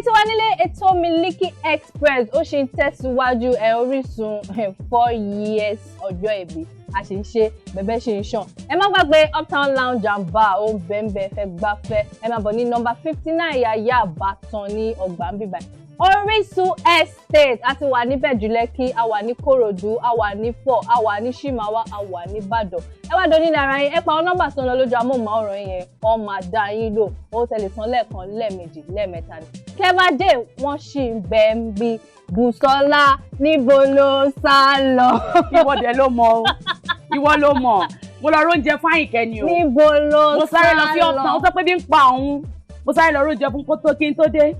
tí wà nílé ètò Miliki Express ó ṣe ń tẹ̀síwájú Orisun 4 years ọjọ́ ìbí a ṣe ń ṣe bẹ̀bẹ̀ ṣe ń ṣàn. Ẹ má gbàgbé Uptown Lounge and Bar ó ń bẹ́ẹ̀ fẹ́ gbafẹ́ ẹ máa bọ̀ ní nọ́mbà 59 Yàyà Àbátan ní ọgbà ń bíbá. Orisun Estate a ti wà níbẹ̀ jù Lẹ́kì, a wà ní Kòròdú, a wà ní Fọ̀, a wà ní Ṣímàwá, a wà ní Ìbàdàn. Ẹ wá doni lára yín, ẹ pa àwọn nọ́mbà tó ń lọ lójú amóhùnmáwòrán yẹn, ó máa dá yín lò, ó tẹ̀lé san lẹ́ẹ̀kan, lẹ́ẹ̀mejì, lẹ́ẹ̀mẹ́ta ni. Klever Jay wọ́n ṣì ń bẹ ń bí Bùsọ́lá níbo ló sá lọ. Ìwọ dẹ̀ ló mọ̀ o, ìwọ ló mọ̀. Mo lọ róúnjẹ fún Àyìnkẹ́ ni o. Níbo ló sá lọ. Mo sáré lọ sí ọ̀sán, ó sọ pé bí ń pa òun. Mo sáré lọ róúnjẹ fún kótó kí n tó dé.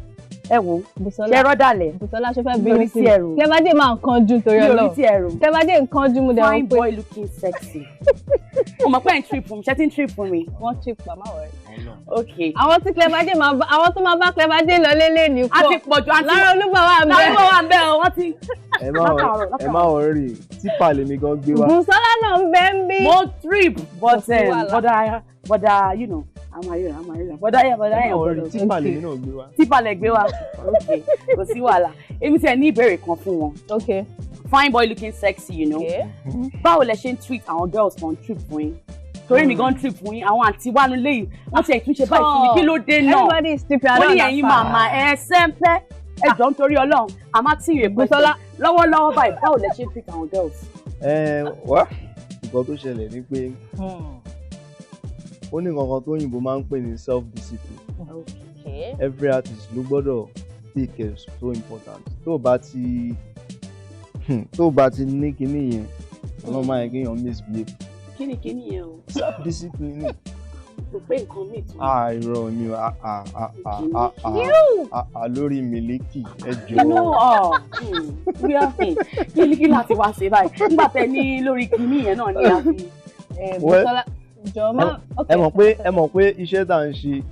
Ẹ wò ṣe rọ́dàlẹ̀. Bùsọ́lá ṣe fẹ́ bínú sí ẹ̀rù. Klever Jay máa ń kánjú torí Ọlọ́run. Lórí ti ẹ̀rù. Klever Jay ń kánjú mu dẹ̀ wọ́n pé. Fine boy looking sexy. Mo mọ̀ pé ẹ̀ ń trip fún mi, ṣé tí ń trip fún mi? Wọ́n trip pa máa wọ̀ rẹ̀. Okay. Àwọn tí Klever Jay máa bá àwọn tó máa bá Klever Jay lọ lélẹ̀ ní pọ̀. A ti pọ̀jù àti Lára Olúbà wà ń bẹ̀. Lára Olúbà wà ń bẹ̀ o, wọ́n ti. Ẹ má worry, típà lèmi gan gbé wá. Bùsọ́lá náà ń bẹ ń bí. Mo trip but you know, àmàlà. Bọ́dà yẹn. Típà lèmi náà gbé wá. Típà lẹ gbé wá. Okay, kò sí wàhálà. Èmi tiẹ̀ ní ìbéèrè kan fún wọn. Okay. Fine boy looking sexy, you know. Okay. Báwo lẹ ṣe ń treat àwọn girls kan trip fún yín? Torí mi gan trip fún yín, àwọn àǹtí wánu léyìí, wọ́n ti ẹ̀túnṣe báyìí fún mi, kí ló dé náà? Everybody is stupid. Wọ́n ní ẹ̀yin màmá ẹ̀ sẹ́ńpẹ́. Ẹ jọ̀ọ́ nítorí Ọlọ́run, àmọ́ tí ìrè Bùsọ́lá lọ́wọ́lọ́wọ́ báyìí, báwo lẹ ṣe ń treat àwọn girls? Wá nǹkan tó ṣẹlẹ̀ ni pé ó ní nǹkan tó òyìnbó máa ń pè ní self-discipline. Okay. Every artist ló gbọ́dọ̀ take care, so important. Tó o bá ti ní kinní yẹn, ọlọ́run máa yẹ kéèyàn misbehave. Kíni yẹn o? Self-discipline ni. Kò pé nǹkan míì tún. Irọ́ ni lórí Miliki ẹ jọ̀ọ́. Kí láti wá ṣe báyìí? Nígbà tẹ ní lórí kíní yẹn náà ní àfi. Bùsọ́lá jọ̀ọ́ má. Ẹ mọ̀ pé iṣẹ́ tá à ń ṣe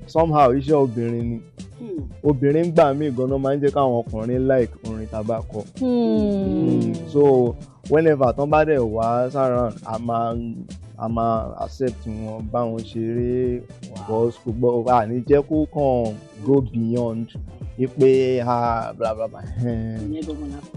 somehow iṣẹ́ obìnrin ni. Obìnrin gbà mí gan-an máa ń jẹ́ káwọn ọkùnrin like orin tá bá kọ. So whenever tán bá dẹ̀ wá sára a máa accept wọn bá wọn ṣeré gbọ́ àní jẹ́ kó kàn go beyond ipe bla bla bla.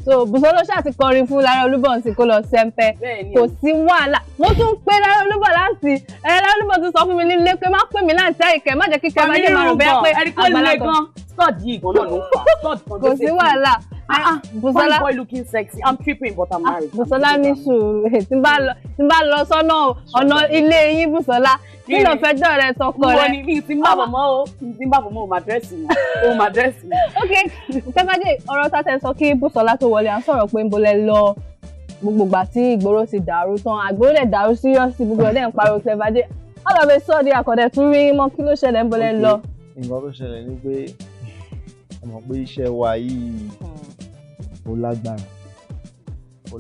So Bùsọ́lá ṣáà ti kọrin fún Lára Olúbọ̀ sí kó lọ sẹ́ńpẹ́ kò sí wàhálà mo tún pé Lára Olúbọ̀ láti Lára Olúbọ̀ tún sọ fún mi nílé pé má pè mí láǹtí Àyìnkẹ́ má jẹ́ kí Klever Jay máa rò bẹ́ẹ̀ pé àgbàlagbà stud yìí gan náà ló fà kò sí wàhálà. Bùsọ́lá fine boy looking sexy I'm tripping but I'm married. Bùsọ́lá ní sùúrù tí n bá lọ sọ́nà ọ̀nà ilé yín Bùsọ́lá kí ló fẹ́ jọ rẹ sọkọ rẹ. Mo ní bí ti ń bá bọ̀ mọ́ o máa dírẹ́sì mi. Ok Klever Jay ọ̀rọ̀ tá tẹ sọ kí Bùsọ́lá tó wọlé à ń sọ̀rọ̀ pé ń bolẹ̀ lọ gbogbo ìgbà tí ìgboro ti dàrú tán àgboro lè dàrú síríọ́sì gbogbo ọ̀dẹ́ ń pariwo Klever Jay ọlọ́bẹ sọ́ọ̀dì àkọ́dẹ̀ tún rí mọ́ kí ló ṣẹlẹ̀ ń bolẹ̀ lọ. Nǹkan tó ṣẹlẹ̀ ni pé ẹ mọ̀ pé iṣẹ́ wa yìí ó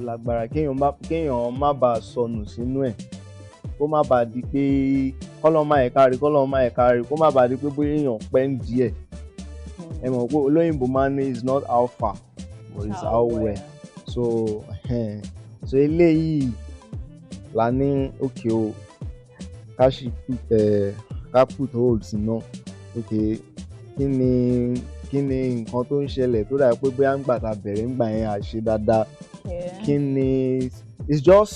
lágbára kéèyàn má bàa sọnù sínú ẹ̀ kó má bàa di pé kọ́lọ́ máa ẹ̀ka rí kó má bàa di pé bóyá èèyàn pẹ́ ń díẹ̀ ẹ mọ̀ pé olóyìnbó máa ní is not how far but it's how well so eléyìí la ní òkè o ká put hold sí náà òkè kí ni nǹkan tó ń ṣẹlẹ̀ tó dà pé bóyá ń gbà tá bẹ̀rẹ̀ ń gbà yẹn àṣe dáadáa kí ni it's just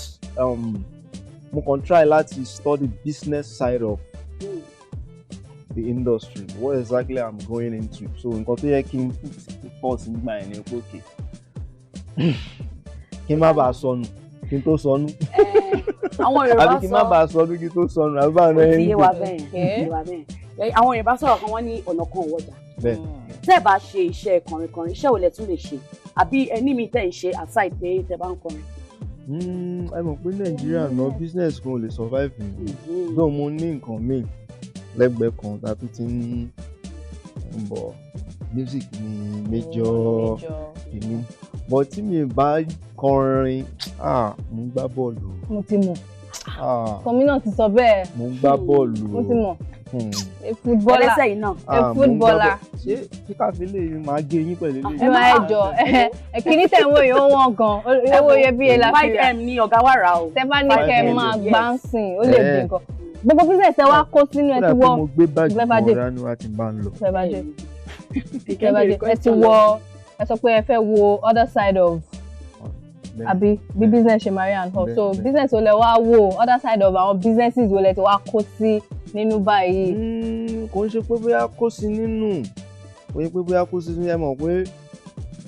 mo kàn try láti study business side of the industry what exactly I'm going into so nǹkan tó yẹ kí n put nígbà yẹn ni pé òkè kí n má bàa sọnù kí n tó sọnù àwọn Yorùbá sọ àbí kí n má bàa sọnù kí n tó sọnù àbí báwo ni ẹ ń gbé àwọn Yorùbá sọ̀rọ̀ kan wọ́n ní ọ̀nà kan òwòjà tẹ́ ẹ bá ṣe iṣẹ́ kọrin iṣẹ́ wo lẹ tún lè ṣe àbí ẹni mi tẹ́ ń ṣe aside pé tẹ́ bá ń kọrin. ẹ mọ̀ pé Nàìjíríà náà business kan ò lè survive mi though mo ní nǹkan míì lẹ́gbẹ̀ẹ́ kan tá a tún ti ń bọ̀ music ni major ìní but tí mi bá kọrin mo ń gbá bọ́ọ̀lù. mo ti mọ̀ kọ́mí náà ti sọ bẹ́ẹ̀. mo ń gbá bọ́ọ̀lù. mo ti mọ̀ ẹlẹ́sẹ̀ yìí náà footballer. ṣé kíkà fi lè máa gé yín pẹ̀lú ilé. ẹ máa jọ kíní tẹ̀ ń wò yìí ó wọ́n gan owó iyebíye la fi rà. 5M ní ọ̀gá wà rà o. tẹ́ bá ní kẹ́ ẹ máa gbá ń sìn ó lè dín nǹkan gbogbo business ẹ wá kó sínú ẹ ti wọ mo gbé báàgì kan dání wá tí n bá ń lọ. Klever Jay ẹ ti wọ ẹ sọ pé ẹ fẹ́ wo other side of àbí bí business ṣe marry and hub so business wo lẹ wá wò other side of àwọn businesses wo lẹ ti wá kó sí nínú báyìí. Kò ń ṣe pé bóyá kó sí nínú ẹ mọ̀ pé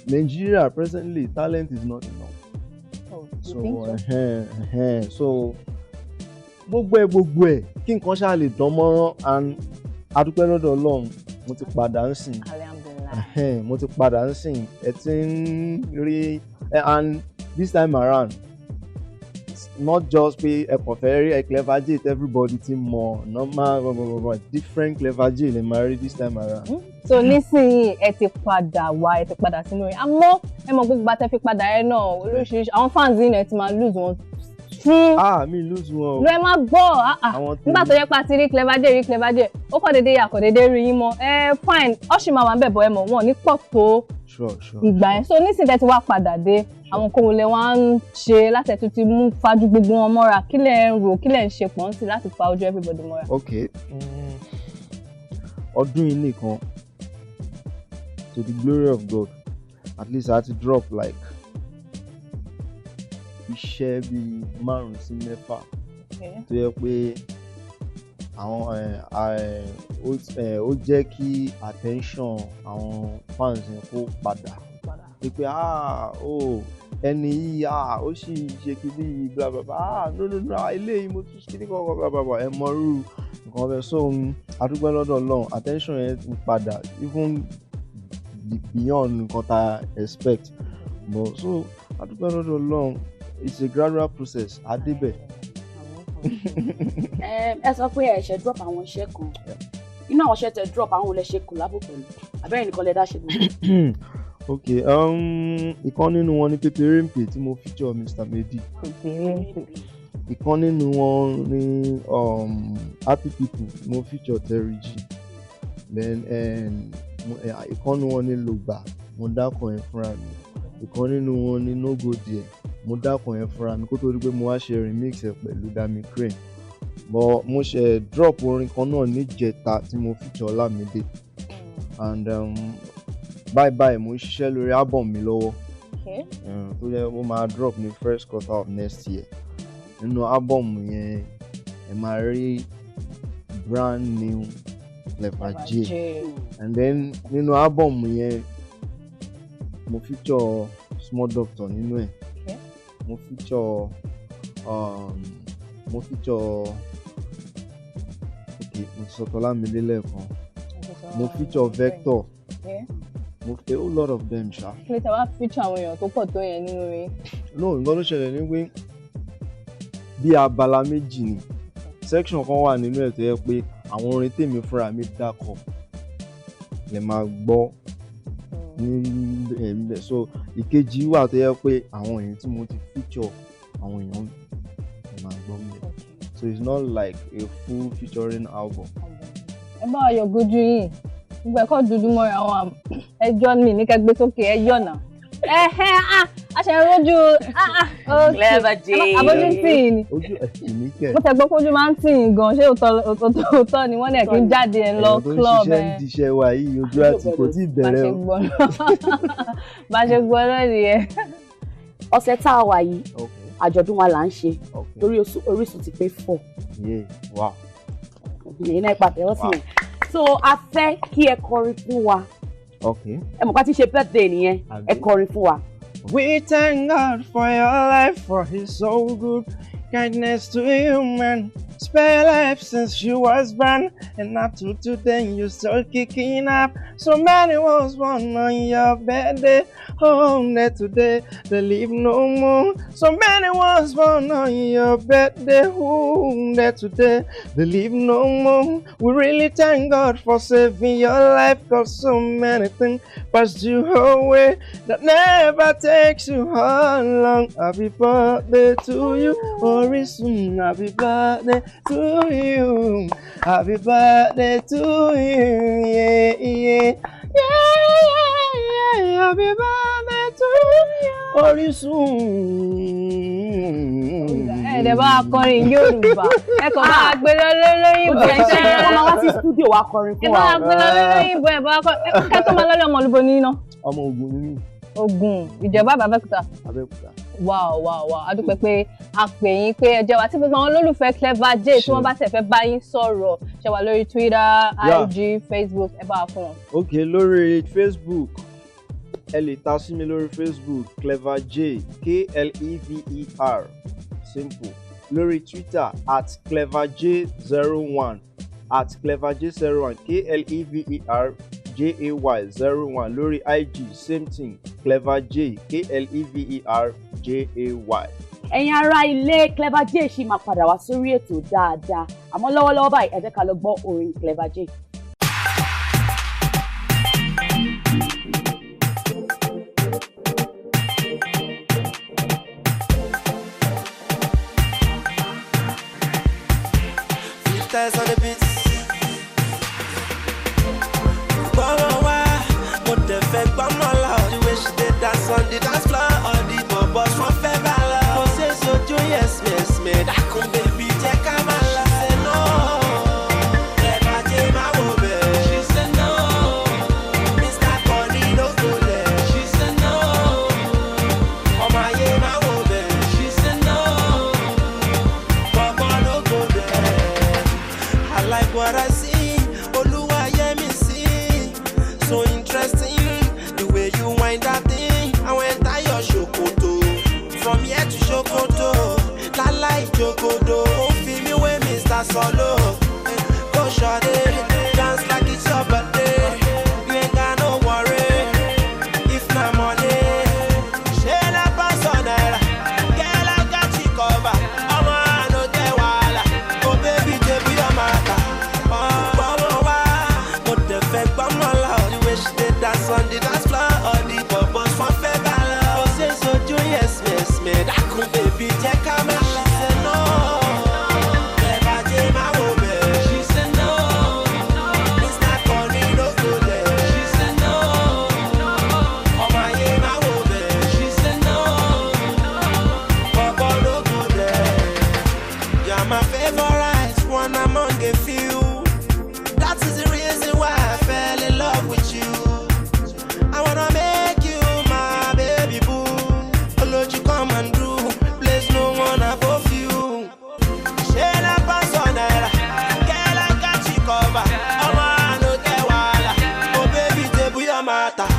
Nigeria presently talent is not enough. So gbogbo ẹ kí nǹkan ṣáà lè dán mọ́rán and adúpẹ́ lọ́dọ̀ Ọlọ́run mo ti padà ń sìn ẹ ti ń rí and this time around it's not just pé ẹ kàn fẹ́ rí Klever Jay everybody ti mọ̀ normal different Klever Jay lè máa rí this time around. So nísìnyí ẹ ti padà sínú rẹ̀ àmọ́ ẹ mọ̀ gbogbo àtẹ fi padà ẹ náà oríṣiríṣi àwọn fans yìí náà ti máa lose wọn fún. Mi lose wọn o. ló ẹ máa gbọ́ nígbà tó yẹ pa ti rí Klever Jay ó kọ́ dédé rí yín mọ́ fine ọ̀ṣì máa wà ń bẹ̀ bọ́ ẹ mọ̀ wọn ní pọ̀ tó ìgbà yẹn so nísìnyí tẹ́ ti wá padà dé àwọn kò lè wá ń ṣe láti ẹ̀tún ti mú fajú gbogbo wọn mọ́ra kí lẹ̀ ń rò kí lẹ̀ ń ṣe pọ̀ ń sí láti fa ojú everybody mọ́ra. ok ọdún yìí nìkan to the glory of God at least I had to drop like iṣẹ́ bíi 5 sí 6 tó yẹ pé àwọn ó jẹ́ kí attention àwọn fans yẹn kó padà pé ẹni yìí ó sì ṣe kíní yìí bla bla bla no eléyìí mo tún kíní kan bla bla bla ẹ mọrú nǹkan ọbẹ̀ so adúgbò lọ́dọ̀ Ọlọ́run attention yẹn ń padà even beyond nǹkan tá expect but so adúgbò lọ́dọ̀ Ọlọ́run it's a gradual process adébẹ̀. ẹ sọ pé ẹ ṣe drop àwọn iṣẹ́ kan inú àwọn iṣẹ́ tẹ drop àwọn olè ṣe collabo pẹ̀lú abẹ́rẹ́ nìkan lẹ dá ṣe gbogbo. ok ìkan nínú wọn ni peradventure tí mo feature Mr. Medi. ìkan nínú wọn ni happy people mo feature Terry G. then ìkan nínú wọn ni lògbà mo dákọ̀ ẹ̀ fúnra mi ìkan nínú wọn ni no go there mo dákọ̀ ẹ̀ fúnra mi kó tó rí pé mo wá ṣe remix ẹ̀ pẹ̀lú Dami Crane but mo ṣe drop orin kan náà níjẹta tí mo feature Olamide and bye mo ń ṣiṣẹ́ lórí album mi lọ́wọ́ tó yẹ mo máa drop ní first quarter of next year nínú album yẹn ẹ máa rí brand new Klever Jay and then nínú album yẹn mo feature Small Doctor nínú ẹ̀ mo feature mo ti sọ Olamide lẹ́ẹ̀kan mo feature Vector mo a whole lot of them ṣá. kí ló tẹ wá feature àwọn èèyàn tó pọ̀ tó yẹn nínú rẹ̀. no nǹkan tó ṣẹlẹ̀ ní pé bí abala méjì ni section kan wà nínú ẹ̀ tó yẹ pé àwọn orin tèmi fúnra mi dákọ̀ lè máa gbọ́ ní ẹ̀mí so ìkejì wà tó yẹ pé àwọn èèyàn tí mo ti feature àwọn èèyàn lè máa gbọ́ mi so it's not like a full featuring album. ẹ bá wa yọ̀gójú yìí gbogbo ẹ̀kọ́ dúdú mọ́ra àwọn ẹjọ́ mi ní kẹgbẹ́ sókè ẹjọ́ náà aṣèrànlójú Klever Jay abójú tì í ni ojú ẹ̀sìn ní kẹ̀. mo tẹ̀gbọ́ pójú máa ń tì í gan ṣé òótọ́ ni wọ́n ní ẹ̀kí ń jáde ẹ̀ lọ club ẹ̀. ẹ̀rọ tó ń ṣiṣẹ́ ń diṣẹ́ wa yìí ojú àti kò tí ì bẹ̀rẹ̀ o. bá a ṣe gbọ́ náà nìyẹn. ọ̀sẹ̀ tá a wà yìí àjọ̀dún wa là ń ṣe torí Orísun ti pé 4. wow. ìyẹn náà pàtẹ́wọ́ sí yẹn so a fẹ́ kí ẹ kọrin fún wa. Okay. ẹ mọ̀ ká ti ṣe birthday nìyẹn ẹ kọrin fún wa. We thank God for your life, for His so good kindness to human. Spare your life since you was born, and up to today you still kicking up. So many was born on your birthday, home that today they live no more. So many was born on your birthday, home that today they live no more. We really thank God for saving your life, 'cause so many things passed you away that never takes you along. Happy birthday to you, Orisun. Happy birthday to you. Happy birthday to you. Yeah. Happy birthday to you, Orisun. ẹ̀dẹ̀ bá akọrin Yorùbá ẹ kàn bá gbé lọ lóyìnbó ẹ ṣe ẹ máa wá sí studio wa kọrin fún wa. ẹ bá gbé lọ lóyìnbó ẹ bá kẹ́ tó máa lọ́lẹ̀ ọmọ olúbo níná. ọmọ Ògùn ni mí. Ògùn Ìjẹ̀bú Abẹ́òkúta. Abẹ́òkúta. Wow. A dúpẹ́ pé a pè yín pé ẹ jẹ́ wá tí gbogbo àwọn olólùfẹ́ Klever Jay tí wọ́n bá tẹ̀ fẹ́ bá yín sọ̀rọ̀ ṣe wà lórí Twitter, IG, Facebook ẹ bá wa fún wọn. Ok, lórí Facebook ẹ lè ta sí mi lórí Facebook Klever Jay Klever simple. Lórí Twitter @CleverJ01 @CleverJ01 KleverJay01. Lórí IG same thing Klever Jay KleverJay. Ẹ̀yin ará ilé Klever Jay ṣì máa padà wá sórí ètò dáadáa àmọ́ lọ́wọ́lọ́wọ́ báyìí ẹ jẹ́ ká lọ gbọ́ orin Klever Jay. On the beats. Baba, what the fuck, Bama, the way she did dance on the dance floor, all the bubbles from Febala. Oh, say so, yes, that come baby, take a man. She said no, Klever Jay, my woman. She said no, Mr. Connie, no good there. She said no, oh my yeah, my woman. She said no, Baba, no good there. I like what I see, Oluwa yeah me see. So interesting, the way you wind that thing. I went to your Shokoto, from here to Shokoto. La like Jokodo, feel me when Mr. Solo. Go short it, dance like it's your birthday. You ain't got no worry, if not money. Share that personal, girl I got you covered. I'm on no day wala, oh baby, baby, your matter. Dance on the dance floor, all the bubbles from Febala. Oh, say so, yes, that could baby, take a man. She said no, Klever Jay, my woman. She said no, Mr. Connie, no good there. She said no, oh my yeah, my woman. She said no, Baba, no good there. You're my favorite, one among a few. That is the reason why I fell in love with you. I wanna make you my baby boo. Oh Lord, you come and do. Place no one above you. Share that personal, girl I got you covered. Oh man, no get wala. Oh baby, table your matter.